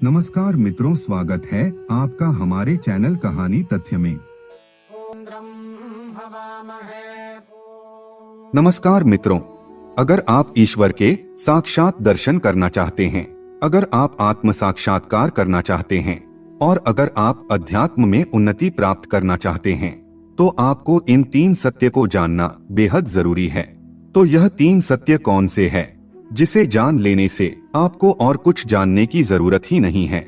नमस्कार मित्रों, स्वागत है आपका हमारे चैनल कहानी तथ्य में। नमस्कार मित्रों, अगर आप ईश्वर के साक्षात दर्शन करना चाहते हैं, अगर आप आत्म साक्षात्कार करना चाहते हैं और अगर आप अध्यात्म में उन्नति प्राप्त करना चाहते हैं, तो आपको इन 3 सत्य को जानना बेहद जरूरी है। तो यह 3 सत्य कौन से है जिसे जान लेने से आपको और कुछ जानने की जरूरत ही नहीं है,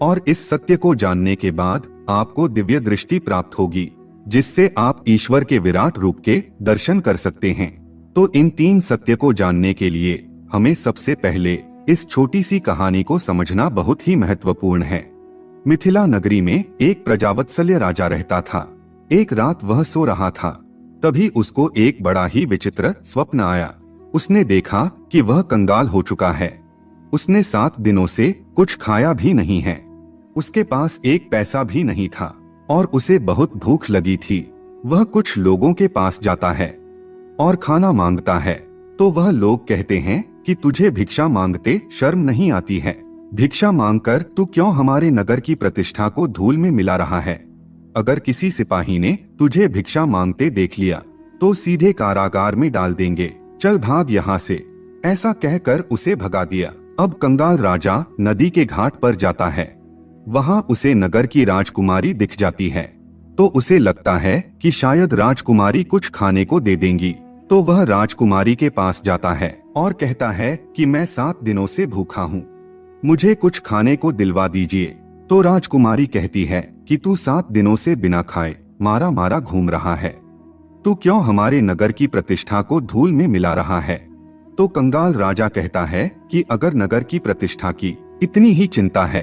और इस सत्य को जानने के बाद आपको दिव्य दृष्टि प्राप्त होगी जिससे आप ईश्वर के विराट रूप के दर्शन कर सकते हैं। तो इन 3 सत्य को जानने के लिए हमें सबसे पहले इस छोटी सी कहानी को समझना बहुत ही महत्वपूर्ण है। मिथिला नगरी में एक प्रजावत्सल्य राजा रहता था। एक रात वह सो रहा था, तभी उसको एक बड़ा ही विचित्र स्वप्न आया। उसने देखा कि वह कंगाल हो चुका है। उसने 7 दिनों से कुछ खाया भी नहीं है। उसके पास एक पैसा भी नहीं था और उसे बहुत भूख लगी थी। वह कुछ लोगों के पास जाता है और खाना मांगता है, तो वह लोग कहते हैं कि तुझे भिक्षा मांगते शर्म नहीं आती है? भिक्षा मांगकर तू क्यों हमारे नगर की प्रतिष्ठा को धूल में मिला रहा है? अगर किसी सिपाही ने तुझे भिक्षा मांगते देख लिया तो सीधे कारागार में डाल देंगे। चल भाग यहाँ से। ऐसा कहकर उसे भगा दिया। अब कंगाल राजा नदी के घाट पर जाता है। वहाँ उसे नगर की राजकुमारी दिख जाती है, तो उसे लगता है कि शायद राजकुमारी कुछ खाने को दे देंगी। तो वह राजकुमारी के पास जाता है और कहता है कि मैं 7 दिनों से भूखा हूँ, मुझे कुछ खाने को दिलवा दीजिए। तो राजकुमारी कहती है कि तू 7 दिनों से बिना खाए मारा मारा घूम रहा है, तू क्यों हमारे नगर की प्रतिष्ठा को धूल में मिला रहा है? तो कंगाल राजा कहता है कि अगर नगर की प्रतिष्ठा की इतनी ही चिंता है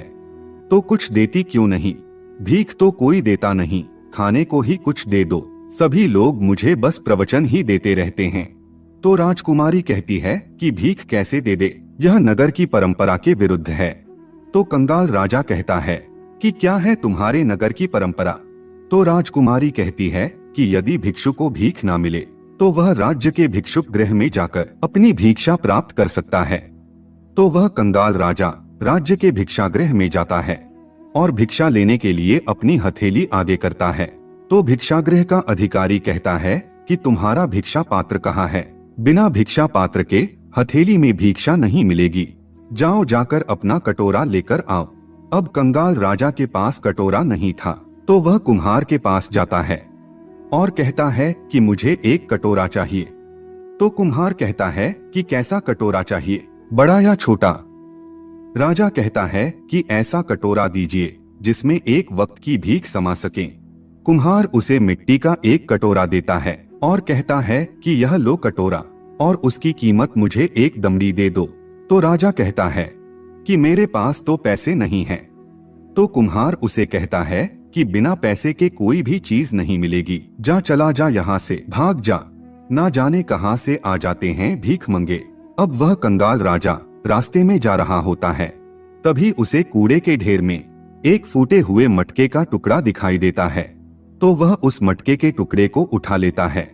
तो कुछ देती क्यों नहीं? भीख तो कोई देता नहीं, खाने को ही कुछ दे दो। सभी लोग मुझे बस प्रवचन ही देते रहते हैं। तो राजकुमारी कहती है कि भीख कैसे दे दे, यह नगर की परंपरा के विरुद्ध है। तो कंगाल राजा कहता है कि क्या है तुम्हारे नगर की परंपरा? तो राजकुमारी कहती है कि यदि भिक्षु को भीख ना मिले तो वह राज्य के भिक्षुक गृह में जाकर अपनी भिक्षा प्राप्त कर सकता है। तो वह कंगाल राजा राज्य के भिक्षा गृह में जाता है और भिक्षा लेने के लिए अपनी हथेली आगे करता है। तो भिक्षागृह का अधिकारी कहता है कि तुम्हारा भिक्षा पात्र कहाँ है? बिना भिक्षा पात्र के हथेली में भिक्षा नहीं मिलेगी, जाओ जाकर अपना कटोरा लेकर आओ। अब कंगाल राजा के पास कटोरा नहीं था, तो वह कुम्हार के पास जाता है और कहता है कि मुझे एक कटोरा चाहिए। तो कुम्हार कहता है कि कैसा कटोरा चाहिए, बड़ा या छोटा? राजा कहता है कि ऐसा कटोरा दीजिए जिसमें एक वक्त की भीख समा सके। कुम्हार उसे मिट्टी का एक कटोरा देता है और कहता है कि यह लो कटोरा और उसकी कीमत मुझे 1 दमड़ी दे दो। तो राजा कहता है कि मेरे पास तो पैसे नहीं हैं। तो कुम्हार उसे कहता है कि बिना पैसे के कोई भी चीज नहीं मिलेगी, जा चला जा यहाँ से, भाग जा, ना जाने कहाँ से आ जाते हैं भीख मंगे। अब वह कंगाल राजा रास्ते में जा रहा होता है, तभी उसे कूड़े के ढेर में एक फूटे हुए मटके का टुकड़ा दिखाई देता है। तो वह उस मटके के टुकड़े को उठा लेता है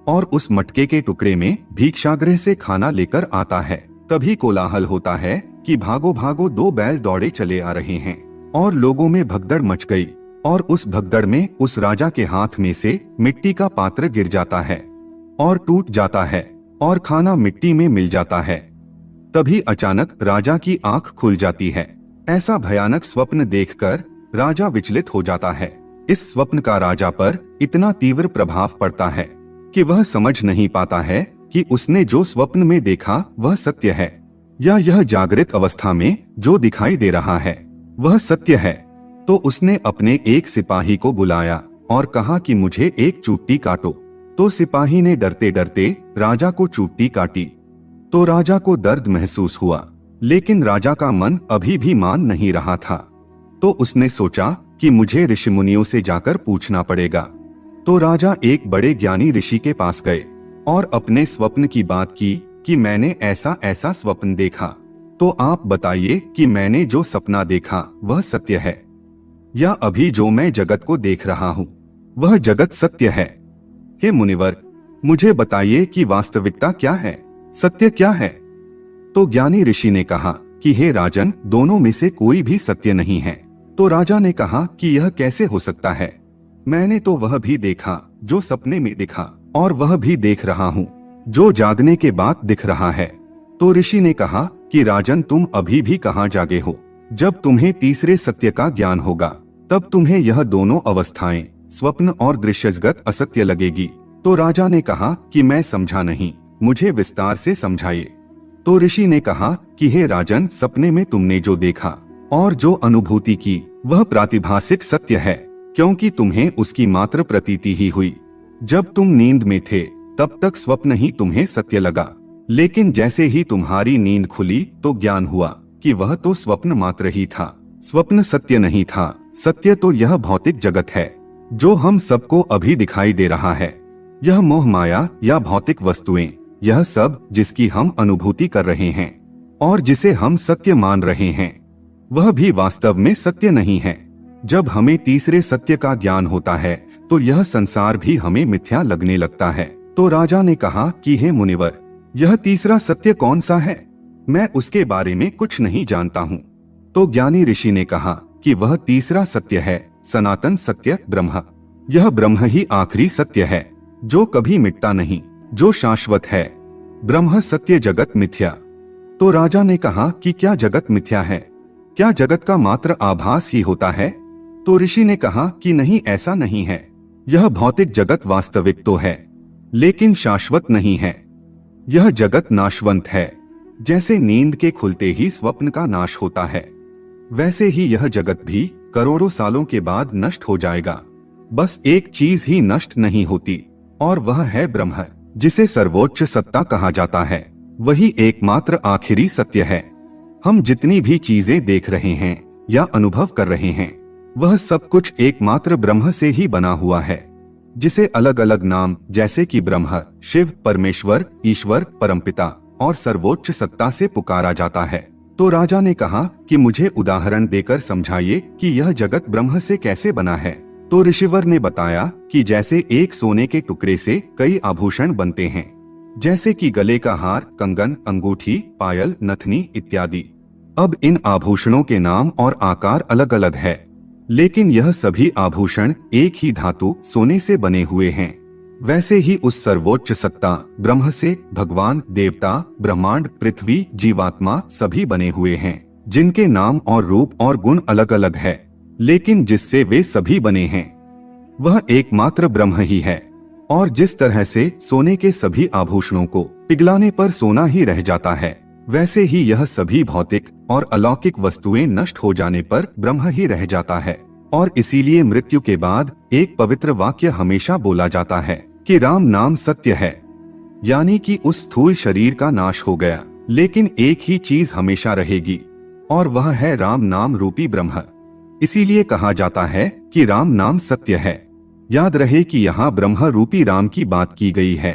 और उस मटके के टुकड़े में भिक्षागृह से खाना लेकर आता है। तभी कोलाहल होता है कि भागो भागो, 2 बैल दौड़े चले आ रहे हैं और लोगों में भगदड़ मच गई और उस भगदड़ में उस राजा के हाथ में से मिट्टी का पात्र गिर जाता है और टूट जाता है और खाना मिट्टी में मिल जाता है। तभी अचानक राजा की आंख खुल जाती है। ऐसा भयानक स्वप्न देखकर राजा विचलित हो जाता है। इस स्वप्न का राजा पर इतना तीव्र प्रभाव पड़ता है कि वह समझ नहीं पाता है कि उसने जो स्वप्न में देखा वह सत्य है या यह जागृत अवस्था में जो दिखाई दे रहा है वह सत्य है। तो उसने अपने एक सिपाही को बुलाया और कहा कि मुझे एक चुट्टी काटो। तो सिपाही ने डरते डरते राजा को चुट्टी काटी। तो राजा को दर्द महसूस हुआ, लेकिन राजा का मन अभी भी मान नहीं रहा था। तो उसने सोचा कि मुझे ऋषि मुनियों से जाकर पूछना पड़ेगा। तो राजा एक बड़े ज्ञानी ऋषि के पास गए और अपने स्वप्न की बात की कि मैंने ऐसा ऐसा स्वप्न देखा, तो आप बताइए कि मैंने जो सपना देखा वह सत्य है या अभी जो मैं जगत को देख रहा हूँ वह जगत सत्य है? हे मुनिवर, मुझे बताइए कि वास्तविकता क्या है, सत्य क्या है? तो ज्ञानी ऋषि ने कहा कि हे राजन, दोनों में से कोई भी सत्य नहीं है। तो राजा ने कहा कि यह कैसे हो सकता है? मैंने तो वह भी देखा जो सपने में दिखा, और वह भी देख रहा हूँ जो जागने के बाद दिख रहा है। तो ऋषि ने कहा कि राजन, तुम अभी भी कहाँ जागे हो? जब तुम्हें तीसरे सत्य का ज्ञान होगा तब तुम्हें यह दोनों अवस्थाएं, स्वप्न और दृश्यजगत, असत्य लगेगी। तो राजा ने कहा कि मैं समझा नहीं, मुझे विस्तार से समझाइए। तो ऋषि ने कहा कि हे राजन, सपने में तुमने जो देखा और जो अनुभूति की वह प्रातिभासिक सत्य है, क्योंकि तुम्हें उसकी मात्र प्रतीति ही हुई। जब तुम नींद में थे तब तक स्वप्न ही तुम्हें सत्य लगा, लेकिन जैसे ही तुम्हारी नींद खुली तो ज्ञान हुआ कि वह तो स्वप्न मात्र ही था। स्वप्न सत्य नहीं था। सत्य तो यह भौतिक जगत है जो हम सबको अभी दिखाई दे रहा है। यह मोह माया या भौतिक वस्तुएं, यह सब जिसकी हम अनुभूति कर रहे हैं और जिसे हम सत्य मान रहे हैं, वह भी वास्तव में सत्य नहीं है। जब हमें तीसरे सत्य का ज्ञान होता है तो यह संसार भी हमें मिथ्या लगने लगता है। तो राजा ने कहा कि हे मुनिवर, यह तीसरा सत्य कौन सा है? मैं उसके बारे में कुछ नहीं जानता हूँ। तो ज्ञानी ऋषि ने कहा कि वह तीसरा सत्य है सनातन सत्य ब्रह्म। यह ब्रह्म ही आखिरी सत्य है जो कभी मिटता नहीं, जो शाश्वत है। ब्रह्म सत्य, जगत मिथ्या। तो राजा ने कहा कि क्या जगत मिथ्या है? क्या जगत का मात्र आभास ही होता है? तो ऋषि ने कहा कि नहीं, ऐसा नहीं है। यह भौतिक जगत वास्तविक तो है, लेकिन शाश्वत नहीं है। यह जगत नाशवंत है। जैसे नींद के खुलते ही स्वप्न का नाश होता है, वैसे ही यह जगत भी करोड़ों सालों के बाद नष्ट हो जाएगा। बस एक चीज ही नष्ट नहीं होती, और वह है ब्रह्म, जिसे सर्वोच्च सत्ता कहा जाता है। वही एकमात्र आखिरी सत्य है। हम जितनी भी चीजें देख रहे हैं या अनुभव कर रहे हैं, वह सब कुछ एकमात्र ब्रह्म से ही बना हुआ है, जिसे अलग अलग नाम जैसे कि ब्रह्म, शिव, परमेश्वर, ईश्वर, परमपिता और सर्वोच्च सत्ता से पुकारा जाता है। तो राजा ने कहा कि मुझे उदाहरण देकर समझाइए कि यह जगत ब्रह्म से कैसे बना है। तो ऋषिवर ने बताया कि जैसे एक सोने के टुकड़े से कई आभूषण बनते हैं, जैसे कि गले का हार, कंगन, अंगूठी, पायल, नथनी इत्यादि। अब इन आभूषणों के नाम और आकार अलग अलग है, लेकिन यह सभी आभूषण एक ही धातु सोने से बने हुए हैं। वैसे ही उस सर्वोच्च सत्ता ब्रह्म से भगवान, देवता, ब्रह्मांड, पृथ्वी, जीवात्मा सभी बने हुए हैं, जिनके नाम और रूप और गुण अलग अलग है, लेकिन जिससे वे सभी बने हैं वह एकमात्र ब्रह्म ही है। और जिस तरह से सोने के सभी आभूषणों को पिघलाने पर सोना ही रह जाता है, वैसे ही यह सभी भौतिक और अलौकिक वस्तुएं नष्ट हो जाने पर ब्रह्म ही रह जाता है। और इसीलिए मृत्यु के बाद एक पवित्र वाक्य हमेशा बोला जाता है कि राम नाम सत्य है, यानी कि उस स्थूल शरीर का नाश हो गया, लेकिन एक ही चीज हमेशा रहेगी, और वह है राम नाम रूपी ब्रह्म। इसीलिए कहा जाता है कि राम नाम सत्य है। याद रहे कि यहाँ ब्रह्म रूपी राम की बात की गई है,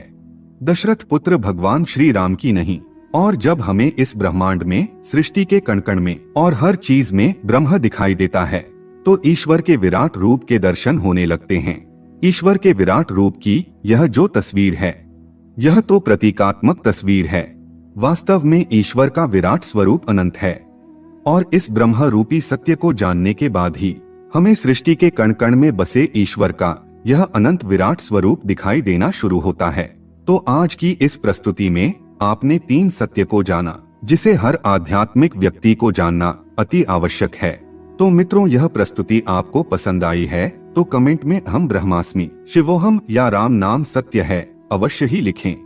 दशरथ पुत्र भगवान श्री राम की नहीं। और जब हमें इस ब्रह्मांड में, सृष्टि के कण कण में और हर चीज में ब्रह्म दिखाई देता है, तो ईश्वर के विराट रूप के दर्शन होने लगते हैं। ईश्वर के विराट रूप की यह जो तस्वीर है, यह तो प्रतीकात्मक तस्वीर है। वास्तव में ईश्वर का विराट स्वरूप अनंत है, और इस ब्रह्म रूपी सत्य को जानने के बाद ही हमें सृष्टि के कण कण में बसे ईश्वर का यह अनंत विराट स्वरूप दिखाई देना शुरू होता है। तो आज की इस प्रस्तुति में आपने 3 सत्य को जाना, जिसे हर आध्यात्मिक व्यक्ति को जानना अति आवश्यक है। तो मित्रों, यह प्रस्तुति आपको पसंद आई है तो कमेंट में हम ब्रह्मास्मि, शिवोहम या राम नाम सत्य है अवश्य ही लिखें।